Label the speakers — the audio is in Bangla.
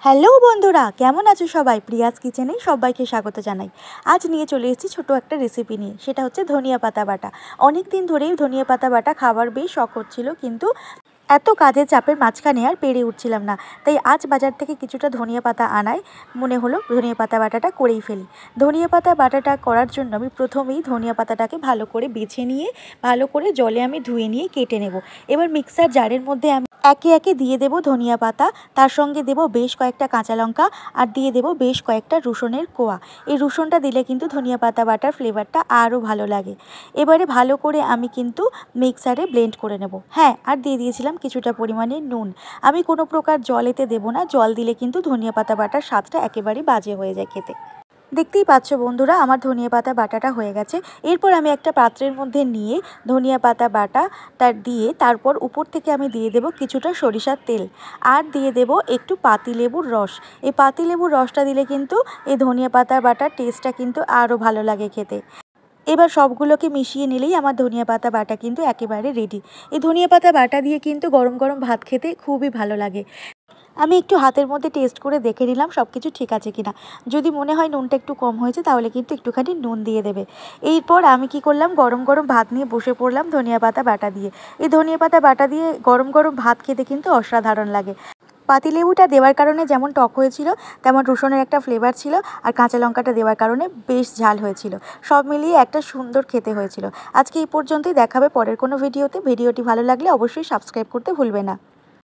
Speaker 1: হ্যালো বন্ধুরা, কেমন আছো সবাই? প্রিয়াজ কিচেনে সবাইকে স্বাগত জানাই। আজ নিয়ে চলে এসেছি ছোট একটা রেসিপি নিয়ে, সেটা হচ্ছে ধনিয়া পাতা বাটা। অনেক দিন ধরেই ধনিয়া পাতা বাটা খাবার বেশ শখ হচ্ছিল, কিন্তু এত কাজের চাপের মাঝখানে আর পেরে উঠছিলাম না। তাই আজ বাজার থেকে কিছুটা ধনিয়া পাতা আনায় মনে হলো ধনিয়া পাতা বাটাটা করেই ফেলি। ধনিয়া পাতা বাটাটা করার জন্য আমি প্রথমেই ধনিয়া পাতাটাকে ভালো করে বেছে নিয়ে ভালো করে জলে আমি ধুয়ে নিয়ে কেটে নেব। এবার মিক্সার জারের মধ্যে আমি একে একে দিয়ে দেব ধনিয়া পাতা, তার সঙ্গে দেব বেশ কয়েকটা কাঁচা লঙ্কা, আর দিয়ে দেব বেশ কয়েকটা রসুনের কোয়া। এই রসুনটা দিলে কিন্তু ধনিয়া পাতা বাটার ফ্লেভারটা আরও ভালো লাগে। এবারে ভালো করে আমি কিন্তু মিক্সারে ব্লেন্ড করে নেব। হ্যাঁ, আর দিয়ে দিয়েছিলাম কিছুটা পরিমাণে নুন। আমি কোনো প্রকার জল এতে দেবো না, জল দিলে কিন্তু ধনিয়া পাতা বাটার স্বাদটা একেবারে বাজে হয়ে যায় খেতে। দেখতেই পাচ্ছ বন্ধুরা, আমার ধনিয়া পাতা বাটাটা হয়ে গেছে। এরপর আমি একটা পাত্রের মধ্যে নিয়ে ধনিয়া পাতা বাটাটা দিয়ে তারপর উপর থেকে আমি দিয়ে দেব কিছুটা সরিষার তেল, আর দিয়ে দেব একটু পাতিলেবুর রস। এই পাতিলেবুর রসটা দিলে কিন্তু এই ধনিয়া পাতা বাটার টেস্টটা কিন্তু আরও ভালো লাগে খেতে। এবার সবগুলোকে মিশিয়ে নিলেই আমার ধনিয়া পাতা বাটা কিন্তু একেবারে রেডি। এই ধনিয়া পাতা বাটা দিয়ে কিন্তু গরম গরম ভাত খেতে খুবই ভালো লাগে। আমি একটু হাতের মধ্যে টেস্ট করে দেখে নিলাম সব কিছু ঠিক আছে কিনা। যদি মনে হয় নুনটা একটু কম হয়েছে, তাহলে কিন্তু একটুখানি নুন দিয়ে দেবে। এরপর আমি কি করলাম, গরম গরম ভাত নিয়ে বসে পড়লাম ধনিয়া পাতা বাটা দিয়ে। এই ধনিয়া পাতা বাটা দিয়ে গরম গরম ভাত খেতে কিন্তু অসাধারণ লাগে। পাতিলেবুটা দেওয়ার কারণে যেমন টক হয়েছিল, তেমন রসুনের একটা ফ্লেভার ছিল, আর কাঁচা লঙ্কাটা দেওয়ার কারণে বেশ ঝাল হয়েছিল। সব মিলিয়ে একটা সুন্দর খেতে হয়েছিল। আজকে এই পর্যন্তই, দেখাবে পরের কোনো ভিডিওতে। ভিডিওটি ভালো লাগলে অবশ্যই সাবস্ক্রাইব করতে ভুলবে না।